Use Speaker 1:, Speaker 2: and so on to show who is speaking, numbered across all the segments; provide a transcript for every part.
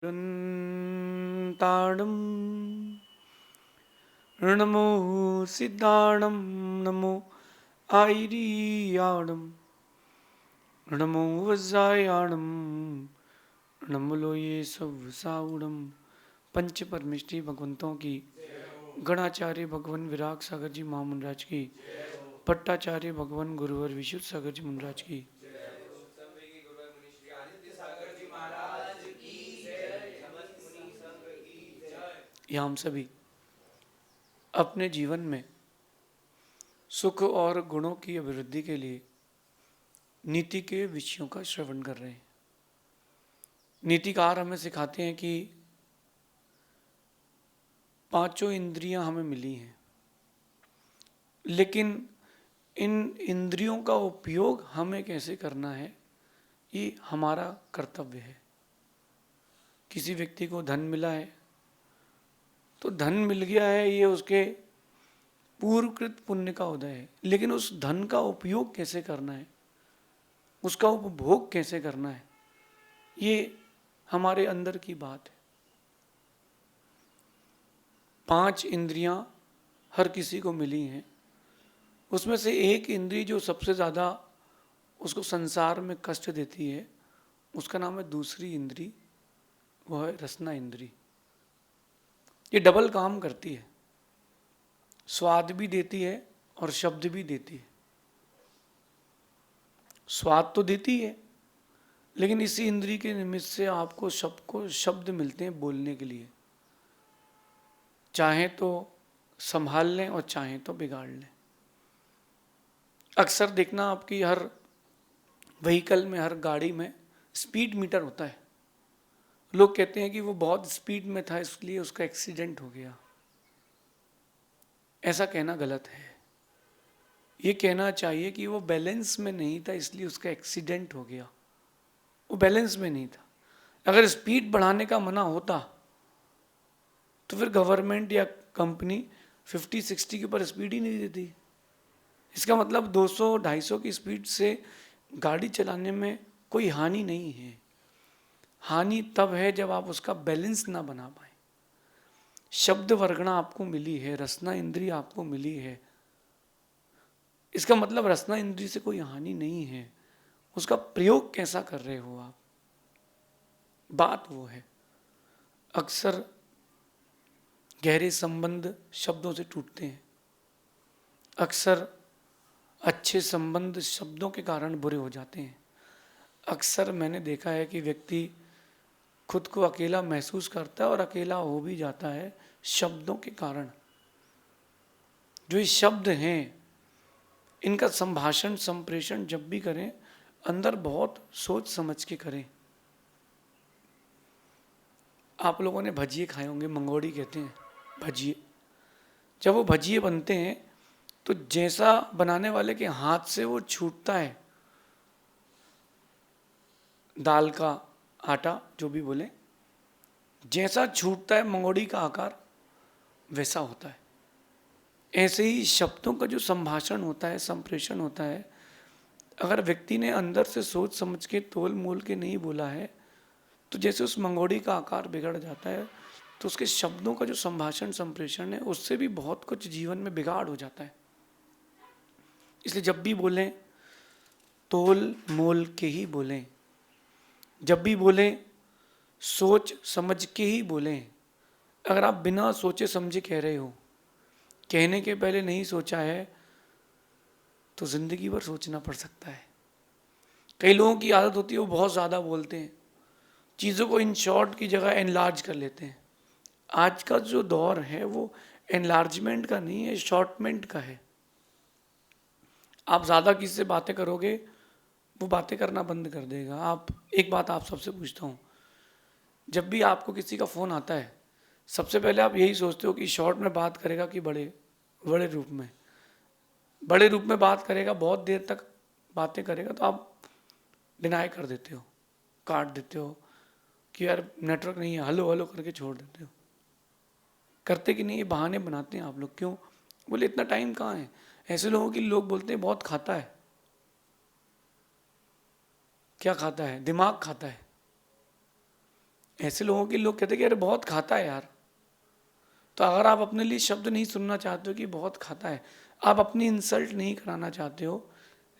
Speaker 1: रन्ताडं नमो सिद्धाणं नमो आयरियाणं नमो वज्रायाणं नमो लोये सवसाउणं। पंच परमेष्टि भगवंतों की, गणाचार्य भगवान विराग सागर जी महामुनराज की, पट्टाचार्य भगवान गुरुवर विशुद्ध सागर जी मुनराज की, या हम सभी अपने जीवन में सुख और गुणों की अभिवृद्धि के लिए नीति के विषयों का श्रवण कर रहे हैं। नीतिकार हमें सिखाते हैं कि पांचों इंद्रियां हमें मिली हैं, लेकिन इन इंद्रियों का उपयोग हमें कैसे करना है, ये हमारा कर्तव्य है। किसी व्यक्ति को धन मिला है तो धन मिल गया है, ये उसके पूर्वकृत पुण्य का उदय है, लेकिन उस धन का उपयोग कैसे करना है, उसका उपभोग कैसे करना है, ये हमारे अंदर की बात है। पांच इंद्रियां हर किसी को मिली हैं, उसमें से एक इंद्री जो सबसे ज़्यादा उसको संसार में कष्ट देती है, उसका नाम है दूसरी इंद्री, वह है रसना इंद्री। ये डबल काम करती है, स्वाद भी देती है और शब्द भी देती है। स्वाद तो देती है, लेकिन इसी इंद्री के निमित्त से आपको सबको शब्द मिलते हैं बोलने के लिए। चाहे तो संभाल लें और चाहे तो बिगाड़ लें। अक्सर देखना आपकी हर व्हीकल में, हर गाड़ी में स्पीड मीटर होता है। लोग कहते हैं कि वो बहुत स्पीड में था इसलिए उसका एक्सीडेंट हो गया। ऐसा कहना गलत है। ये कहना चाहिए कि वो बैलेंस में नहीं था इसलिए उसका एक्सीडेंट हो गया। वो बैलेंस में नहीं था। अगर स्पीड बढ़ाने का मना होता तो फिर गवर्नमेंट या कंपनी 50-60 के ऊपर स्पीड ही नहीं देती। इसका मतलब 200-250 की स्पीड से गाड़ी चलाने में कोई हानि नहीं है। हानि तब है जब आप उसका बैलेंस ना बना पाए। शब्द वर्गणा आपको मिली है, रसना इंद्रिय आपको मिली है, इसका मतलब रसना इंद्रिय से कोई हानि नहीं है। उसका प्रयोग कैसा कर रहे हो आप, बात वो है। अक्सर गहरे संबंध शब्दों से टूटते हैं। अक्सर अच्छे संबंध शब्दों के कारण बुरे हो जाते हैं। अक्सर मैंने देखा है कि व्यक्ति खुद को अकेला महसूस करता है और अकेला हो भी जाता है शब्दों के कारण। जो ये शब्द हैं, इनका संभाषण संप्रेषण जब भी करें, अंदर बहुत सोच समझ के करें। आप लोगों ने भजिए खाए होंगे, मंगोड़ी कहते हैं भजिए। जब वो भजिए बनते हैं तो जैसा बनाने वाले के हाथ से वो छूटता है, दाल का आटा जो भी बोले, जैसा छूटता है मंगोड़ी का आकार वैसा होता है। ऐसे ही शब्दों का जो संभाषण होता है, संप्रेषण होता है, अगर व्यक्ति ने अंदर से सोच समझ के तोल मोल के नहीं बोला है तो जैसे उस मंगोड़ी का आकार बिगड़ जाता है, तो उसके शब्दों का जो संभाषण संप्रेषण है उससे भी बहुत कुछ जीवन में बिगाड़ हो जाता है। इसलिए जब भी बोलें तोल मोल के ही बोलें, जब भी बोलें सोच समझ के ही बोलें। अगर आप बिना सोचे समझे कह रहे हो, कहने के पहले नहीं सोचा है, तो जिंदगी भर सोचना पड़ सकता है। कई लोगों की आदत होती है वो बहुत ज़्यादा बोलते हैं, चीज़ों को इन शॉर्ट की जगह एनलार्ज कर लेते हैं। आज का जो दौर है वो एनलार्जमेंट का नहीं है, शॉर्टमेंट का है। आप ज़्यादा किसी से बातें करोगे, वो बातें करना बंद कर देगा। आप एक बात आप सबसे पूछता हूँ, जब भी आपको किसी का फ़ोन आता है, सबसे पहले आप यही सोचते हो कि शॉर्ट में बात करेगा कि बड़े बड़े रूप में। बड़े रूप में बात करेगा, बहुत देर तक बातें करेगा, तो आप डिनाई कर देते हो, काट देते हो कि यार नेटवर्क नहीं है, हेलो हेलो करके छोड़ देते हो। करते कि नहीं, ये बहाने बनाते हैं आप लोग। क्यों? बोले इतना टाइम कहाँ है। ऐसे लोगों की लोग बोलते हैं बहुत खाता है। क्या खाता है? दिमाग खाता है। ऐसे लोगों के लोग कहते हैं कि अरे बहुत खाता है यार। तो अगर आप अपने लिए शब्द नहीं सुनना चाहते हो कि बहुत खाता है, आप अपनी इंसल्ट नहीं कराना चाहते हो,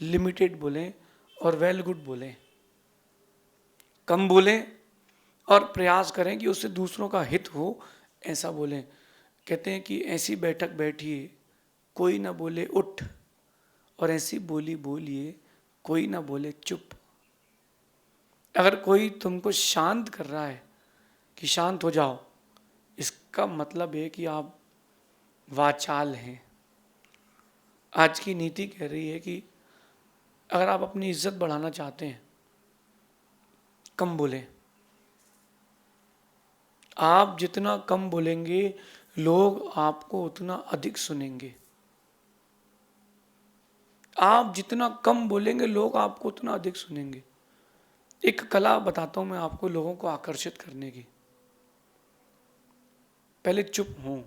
Speaker 1: लिमिटेड बोलें और वेल गुड बोलें, कम बोलें और प्रयास करें कि उससे दूसरों का हित हो, ऐसा बोलें। कहते हैं कि ऐसी बैठक बैठिए कोई ना बोले उठ, और ऐसी बोली बोलिए कोई ना बोले चुप। अगर कोई तुमको शांत कर रहा है कि शांत हो जाओ, इसका मतलब है कि आप वाचाल हैं। आज की नीति कह रही है कि अगर आप अपनी इज्जत बढ़ाना चाहते हैं, कम बोलें। आप जितना कम बोलेंगे लोग आपको उतना अधिक सुनेंगे। आप जितना कम बोलेंगे लोग आपको उतना अधिक सुनेंगे। एक कला बताता हूं मैं आपको लोगों को आकर्षित करने की। पहले चुप हों,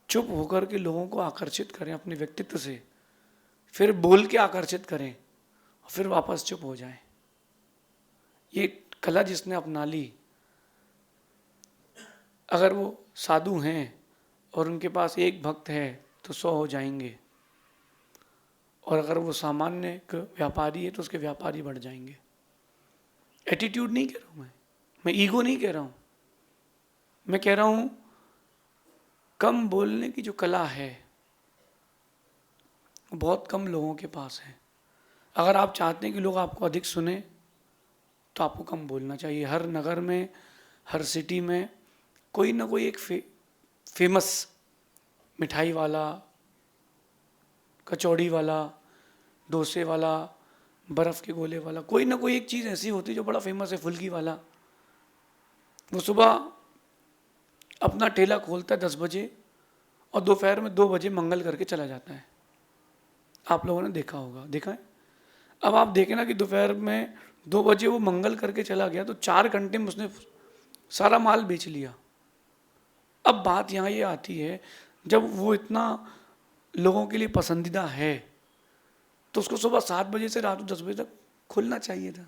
Speaker 1: चुप होकर के लोगों को आकर्षित करें अपने व्यक्तित्व से, फिर बोल के आकर्षित करें और फिर वापस चुप हो जाएं। ये कला जिसने अपना ली, अगर वो साधु हैं और उनके पास एक भक्त है तो 100 हो जाएंगे, और अगर वो सामान्य व्यापारी है तो उसके व्यापारी बढ़ जाएंगे। एटीट्यूड नहीं कह रहा हूं मैं ईगो नहीं कह रहा हूं, मैं कह रहा हूं कम बोलने की जो कला है बहुत कम लोगों के पास है। अगर आप चाहते हैं कि लोग आपको अधिक सुने तो आपको कम बोलना चाहिए। हर नगर में, हर सिटी में कोई ना कोई एक फेमस मिठाई वाला, कचौड़ी वाला, डोसे वाला, बर्फ़ के गोले वाला, कोई ना कोई एक चीज़ ऐसी होती है जो बड़ा फेमस है। फुल्की वाला, वो सुबह अपना ठेला खोलता है 10 बजे और दोपहर में 2 बजे मंगल करके चला जाता है। आप लोगों ने देखा होगा, देखा है? अब आप देखें ना कि दोपहर में 2 बजे वो मंगल करके चला गया तो 4 घंटे में उसने सारा माल बेच लिया। अब बात यहाँ ये आती है, जब वो इतना लोगों के लिए पसंदीदा है तो उसको सुबह 7 बजे से रात को 10 बजे तक खुलना चाहिए था,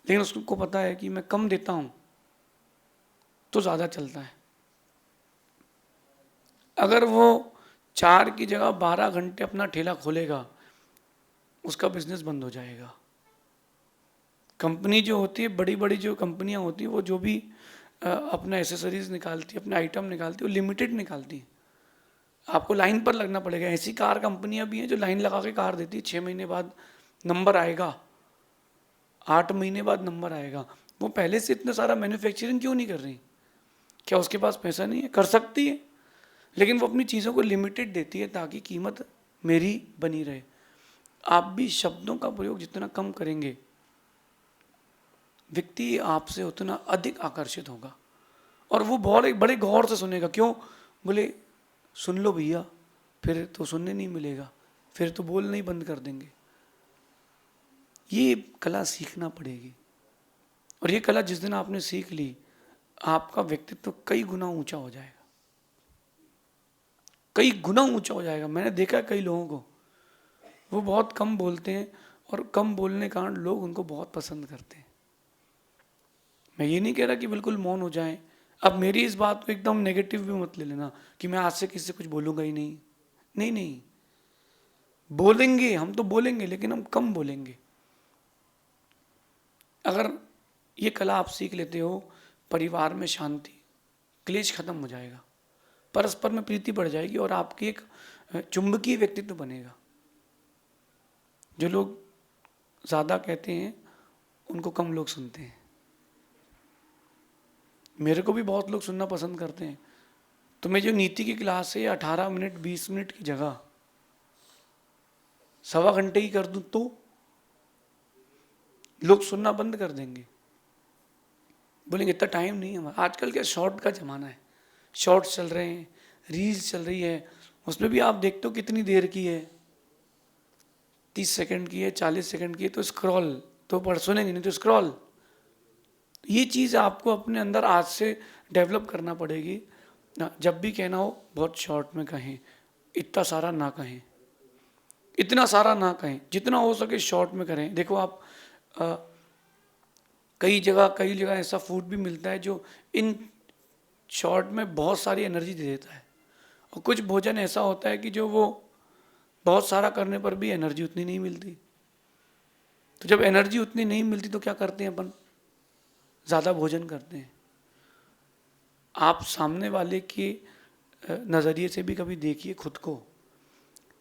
Speaker 1: लेकिन उसको पता है कि मैं कम देता हूँ तो ज़्यादा चलता है। अगर वो 4 की जगह 12 घंटे अपना ठेला खोलेगा, उसका बिजनेस बंद हो जाएगा। कंपनी जो होती है, बड़ी बड़ी जो कंपनियां होती हैं, वो जो भी अपना एसेसरीज निकालती है, अपने आइटम निकालती है, वो लिमिटेड निकालती है। आपको लाइन पर लगना पड़ेगा। ऐसी कार कंपनियां भी हैं जो लाइन लगा के कार देती है, 6 महीने बाद नंबर आएगा, 8 महीने बाद नंबर आएगा। वो पहले से इतना सारा मैन्युफैक्चरिंग क्यों नहीं कर रही? क्या उसके पास पैसा नहीं है? कर सकती है, लेकिन वो अपनी चीज़ों को लिमिटेड देती है ताकि कीमत मेरी बनी रहे। आप भी शब्दों का प्रयोग जितना कम करेंगे, व्यक्ति आपसे उतना अधिक आकर्षित होगा और वो बहुत बड़े गौर से सुनेगा। क्यों? बोले सुन लो भैया, फिर तो सुनने नहीं मिलेगा, फिर तो बोलना ही बंद कर देंगे। ये कला सीखना पड़ेगी, और ये कला जिस दिन आपने सीख ली, आपका व्यक्तित्व कई गुना ऊंचा हो जाएगा, कई गुना ऊंचा हो जाएगा। मैंने देखा कई लोगों को, वो बहुत कम बोलते हैं और कम बोलने के कारण लोग उनको बहुत पसंद करते हैं। मैं ये नहीं कह रहा कि बिल्कुल मौन हो जाएं। अब मेरी इस बात को एकदम नेगेटिव भी मत ले लेना कि मैं आज से किसी से कुछ बोलूँगा ही नहीं। नहीं नहीं, बोलेंगे, हम तो बोलेंगे, लेकिन हम कम बोलेंगे। अगर ये कला आप सीख लेते हो, परिवार में शांति, क्लेश खत्म हो जाएगा, परस्पर में प्रीति बढ़ जाएगी और आपकी एक चुंबकीय व्यक्तित्व बनेगा। जो लोग ज़्यादा कहते हैं उनको कम लोग सुनते हैं। मेरे को भी बहुत लोग सुनना पसंद करते हैं, तो मैं जो नीति की क्लास है 18 मिनट 20 मिनट की जगह 1.25 घंटे की कर दूं तो लोग सुनना बंद कर देंगे, बोलेंगे इतना टाइम नहीं है हमारा। आजकल क्या शॉर्ट का ज़माना है, शॉर्ट्स चल रहे हैं, रील्स चल रही है, उसमें भी आप देखते हो कितनी देर की है, 30 सेकंड की है, 40 सेकंड की है, तो स्क्रॉल तो पढ़ सुनेंगे नहीं तो स्क्रॉल। ये चीज़ आपको अपने अंदर आज से डेवलप करना पड़ेगी। जब भी कहना हो बहुत शॉर्ट में कहें, इतना सारा ना कहें, इतना सारा ना कहें, जितना हो सके शॉर्ट में करें। देखो आप कई जगह ऐसा फूड भी मिलता है जो इन शॉर्ट में बहुत सारी एनर्जी दे देता है, और कुछ भोजन ऐसा होता है कि जो वो बहुत सारा करने पर भी एनर्जी उतनी नहीं मिलती। तो जब एनर्जी उतनी नहीं मिलती तो क्या करते हैं अपन? ज़्यादा भोजन करते हैं। आप सामने वाले के नज़रिए से भी कभी देखिए खुद को,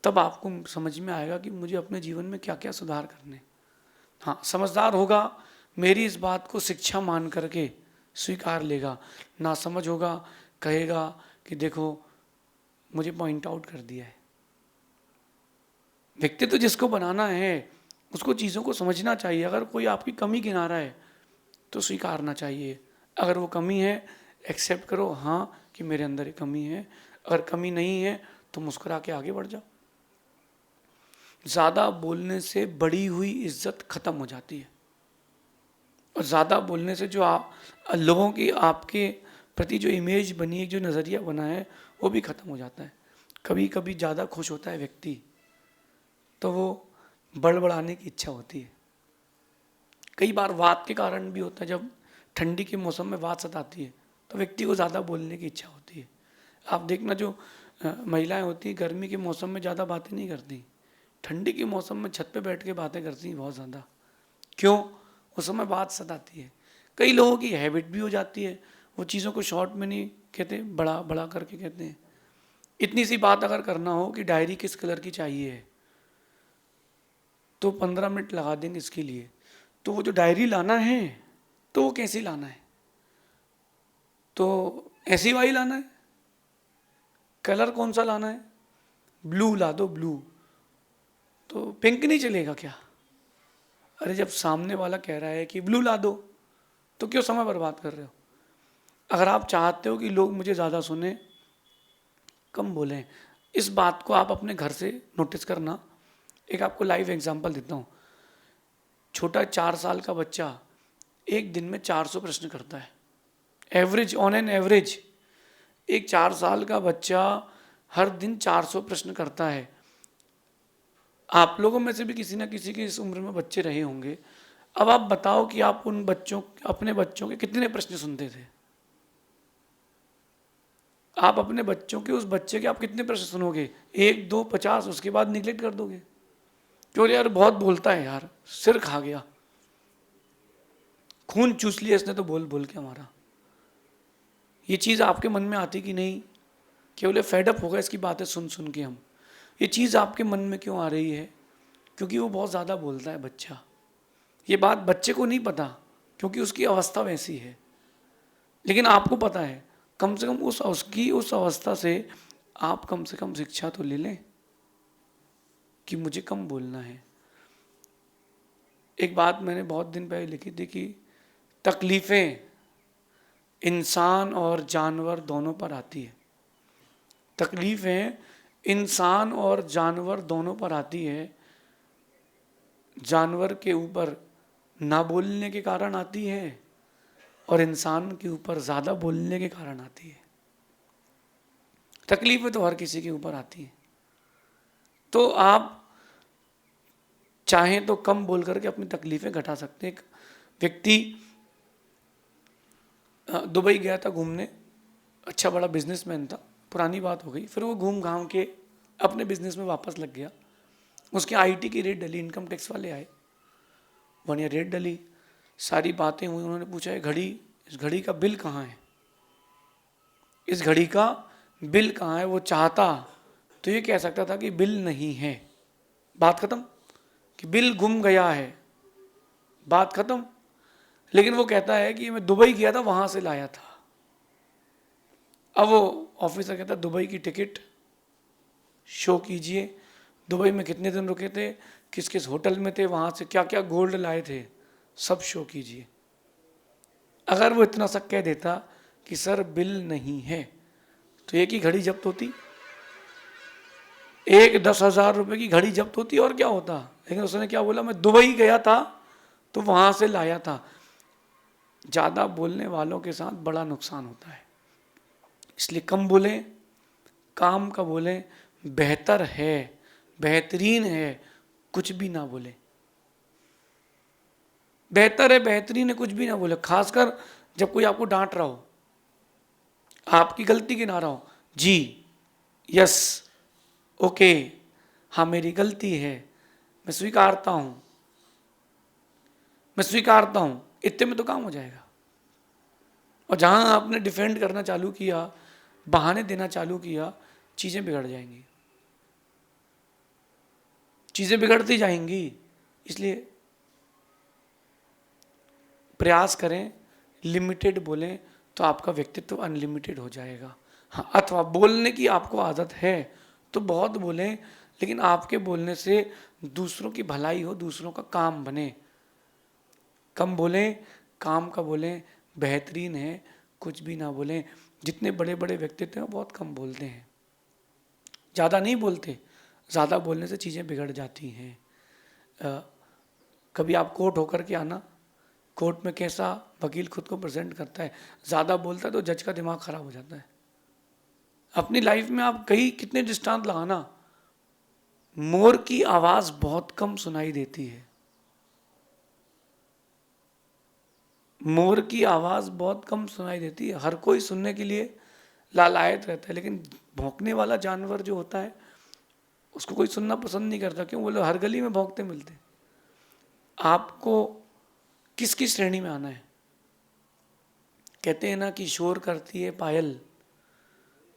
Speaker 1: तब आपको समझ में आएगा कि मुझे अपने जीवन में क्या क्या सुधार करने। हाँ, समझदार होगा मेरी इस बात को शिक्षा मान करके स्वीकार लेगा, ना समझ होगा कहेगा कि देखो मुझे पॉइंट आउट कर दिया है। व्यक्तित्व जिसको बनाना है उसको चीज़ों को समझना चाहिए। अगर कोई आपकी कमी गिना रहा है तो स्वीकारना चाहिए। अगर वो कमी है एक्सेप्ट करो, हाँ कि मेरे अंदर एक कमी है। अगर कमी नहीं है तो मुस्कुरा के आगे बढ़ जाओ। ज़्यादा बोलने से बढ़ी हुई इज्जत खत्म हो जाती है, और ज़्यादा बोलने से जो लोगों की आपके प्रति जो इमेज बनी है, जो नज़रिया बना है, वो भी खत्म हो जाता है। कभी कभी ज़्यादा खुश होता है व्यक्ति तो वो बड़बड़ाने की इच्छा होती है। कई बार वात के कारण भी होता है, जब ठंडी के मौसम में वात सताती है तो व्यक्ति को ज़्यादा बोलने की इच्छा होती है। आप देखना जो महिलाएं होती हैं गर्मी के मौसम में ज़्यादा बातें नहीं करती, ठंडी के मौसम में छत पे बैठ के बातें करती हैं बहुत ज़्यादा। क्यों? उस समय बात सताती है। कई लोगों की हैबिट भी हो जाती है, वो चीज़ों को शॉर्ट में नहीं कहते, बड़ा बड़ा करके कहते हैं। इतनी सी बात अगर करना हो कि डायरी किस कलर की चाहिए है तो 15 मिनट लगा देंगे इसके लिए। तो वो जो डायरी लाना है तो वो कैसी लाना है? तो ऐसी वाली लाना है? कलर कौन सा लाना है? ब्लू ला दो, ब्लू। तो पिंक नहीं चलेगा क्या? अरे जब सामने वाला कह रहा है कि ब्लू ला दो तो क्यों समय बर्बाद कर रहे हो? अगर आप चाहते हो कि लोग मुझे ज़्यादा सुने, कम बोलें, इस बात को आप अपने घर से नोटिस करना। एक आपको लाइव एग्जांपल देता हूँ। छोटा 4 साल का बच्चा एक दिन में 400 प्रश्न करता है, एवरेज, ऑन एन एवरेज। एक 4 साल का बच्चा हर दिन 400 प्रश्न करता है। आप लोगों में से भी किसी ना किसी की इस उम्र में बच्चे रहे होंगे। अब आप बताओ कि आप उन बच्चों, अपने बच्चों के कितने प्रश्न सुनते थे? आप अपने बच्चों के, उस बच्चे के आप कितने प्रश्न सुनोगे? 1, 2, 50, उसके बाद निगलेक्ट कर दोगे। क्यों यार बहुत बोलता है यार, सिर खा गया, खून चूस लिया इसने तो बोल बोल के हमारा। ये चीज़ आपके मन में आती कि नहीं? केवल फेडअप होगा इसकी बातें सुन सुन के हम। ये चीज़ आपके मन में क्यों आ रही है? क्योंकि वो बहुत ज़्यादा बोलता है बच्चा। ये बात बच्चे को नहीं पता क्योंकि उसकी अवस्था वैसी है, लेकिन आपको पता है। कम से कम उस अवस्था से आप कम से कम शिक्षा तो ले लें कि मुझे कम बोलना है। एक बात मैंने बहुत दिन पहले लिखी थी कि तकलीफ़ें इंसान और जानवर दोनों पर आती है। तकलीफ़ें इंसान और जानवर दोनों पर आती है। जानवर के ऊपर ना बोलने के कारण आती है और इंसान के ऊपर ज़्यादा बोलने के कारण आती है। तकलीफ़ें तो हर किसी के ऊपर आती हैं। तो आप चाहें तो कम बोल करके अपनी तकलीफ़ें घटा सकते हैं। एक व्यक्ति दुबई गया था घूमने, अच्छा बड़ा बिजनेसमैन था, पुरानी बात हो गई। फिर वो घूम घाम के अपने बिजनेस में वापस लग गया। उसके आईटी की रेट डली, इनकम टैक्स वाले आए, 1 ईयर रेट डली, सारी बातें हुई। उन्होंने पूछा है घड़ी, इस घड़ी का बिल कहाँ है? इस घड़ी का बिल कहाँ है? वो चाहता तो ये कह सकता था कि बिल नहीं है, बात खत्म, कि बिल गुम गया है, बात खत्म। लेकिन वो कहता है कि मैं दुबई गया था, वहां से लाया था। अब वो ऑफिसर कहता दुबई की टिकट शो कीजिए, दुबई में कितने दिन रुके थे, किस किस होटल में थे, वहां से क्या क्या गोल्ड लाए थे, सब शो कीजिए। अगर वो इतना सा कह देता कि सर बिल नहीं है, तो एक ही घड़ी जब्त होती, एक 10,000 रुपए की घड़ी जब्त होती और क्या होता। लेकिन उसने क्या बोला, मैं दुबई गया था तो वहां से लाया था। ज़्यादा बोलने वालों के साथ बड़ा नुकसान होता है, इसलिए कम बोलें, काम का बोलें। बेहतर है, बेहतरीन है कुछ भी ना बोले। बेहतर है, बेहतरीन है, कुछ भी ना बोले, खासकर जब कोई आपको डांट रहा हो, आपकी गलती गिना रहा हो, जी, यस, ओके, हाँ मेरी गलती है, मैं स्वीकारता हूं, मैं स्वीकारता हूं, इतने में तो काम हो जाएगा। और जहां आपने डिफेंड करना चालू किया, बहाने देना चालू किया, चीजें बिगड़ जाएंगी, चीजें बिगड़ती जाएंगी। इसलिए प्रयास करें, लिमिटेड बोलें तो आपका व्यक्तित्व अनलिमिटेड हो जाएगा। हाँ, अथवा बोलने की आपको आदत है तो बहुत बोलें, लेकिन आपके बोलने से दूसरों की भलाई हो, दूसरों का काम बने। कम बोलें, काम का बोलें, बेहतरीन है, कुछ भी ना बोलें। जितने बड़े बड़े व्यक्तित्व हैं बहुत कम बोलते हैं, ज़्यादा नहीं बोलते। ज़्यादा बोलने से चीज़ें बिगड़ जाती हैं। कभी आप कोर्ट होकर के आना, कोर्ट में कैसा वकील खुद को प्रेजेंट करता है, ज़्यादा बोलता है तो जज का दिमाग खराब हो जाता है। अपनी लाइफ में आप कहीं कितने दृष्टांत लगाना, मोर की आवाज़ बहुत कम सुनाई देती है, मोर की आवाज़ बहुत कम सुनाई देती है, हर कोई सुनने के लिए लालायत रहता है, लेकिन भौंकने वाला जानवर जो होता है उसको कोई सुनना पसंद नहीं करता। क्यों? बोले हर गली में भौंकते मिलते। आपको किसकी श्रेणी में आना है? कहते हैं ना कि शोर करती है पायल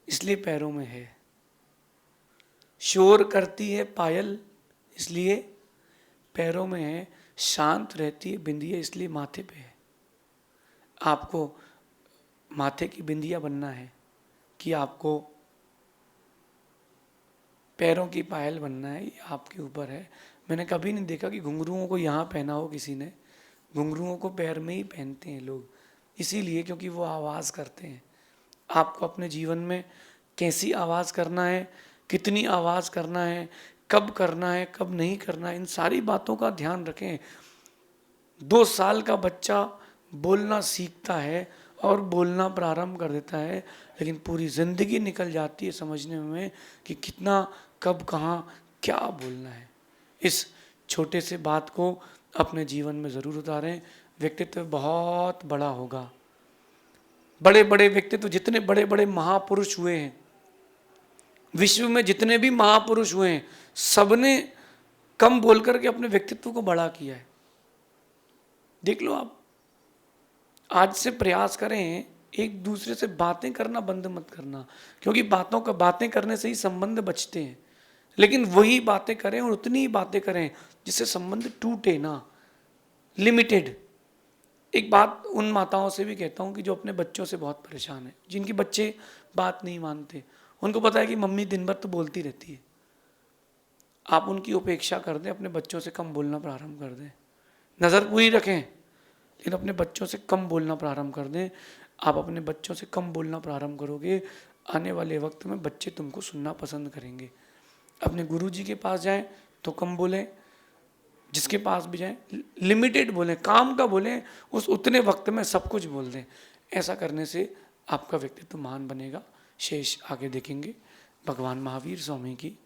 Speaker 1: इसलिए पैरों में है, शोर करती है पायल इसलिए पैरों में है, शांत रहती है बिंदिया इसलिए माथे पे है। आपको माथे की बिंदिया बनना है कि आपको पैरों की पायल बनना है, ये आपके ऊपर है। मैंने कभी नहीं देखा कि घुंघरुओं को यहाँ पहना हो किसी ने, घुंघरुओं को पैर में ही पहनते हैं लोग, इसीलिए क्योंकि वो आवाज़ करते हैं। आपको अपने जीवन में कैसी आवाज़ करना है, कितनी आवाज़ करना है, कब करना है, कब नहीं करना है, इन सारी बातों का ध्यान रखें। 2 साल का बच्चा बोलना सीखता है और बोलना प्रारंभ कर देता है, लेकिन पूरी ज़िंदगी निकल जाती है समझने में कि कितना, कब, कहाँ, क्या बोलना है। इस छोटे से बात को अपने जीवन में ज़रूर उतारें, व्यक्तित्व बहुत बड़ा होगा। बड़े बड़े व्यक्तित्व, जितने बड़े बड़े महापुरुष हुए हैं विश्व में, जितने भी महापुरुष हुए हैं, सबने कम बोल करके अपने व्यक्तित्व को बड़ा किया है। देख लो आप, आज से प्रयास करें, एक दूसरे से बातें करना बंद मत करना, क्योंकि बातें करने से ही संबंध बचते हैं। लेकिन वही बातें करें और उतनी ही बातें करें जिससे संबंध टूटे ना, लिमिटेड। एक बात उन माताओं से भी कहता हूँ कि जो अपने बच्चों से बहुत परेशान है, जिनके बच्चे बात नहीं मानते, उनको पता है कि मम्मी दिन भर तो बोलती रहती है। आप उनकी उपेक्षा कर दें, अपने बच्चों से कम बोलना प्रारंभ कर दें। नज़र पूरी रखें लेकिन अपने बच्चों से कम बोलना प्रारंभ कर दें। आप अपने बच्चों से कम बोलना प्रारंभ करोगे, आने वाले वक्त में बच्चे तुमको सुनना पसंद करेंगे। अपने गुरुजी के पास जाएं तो कम बोलें, जिसके पास भी जाएं लिमिटेड बोलें, काम का बोलें, उस उतने वक्त में सब कुछ बोल दें। ऐसा करने से आपका व्यक्तित्व महान बनेगा। शेष आगे देखेंगे। भगवान महावीर स्वामी की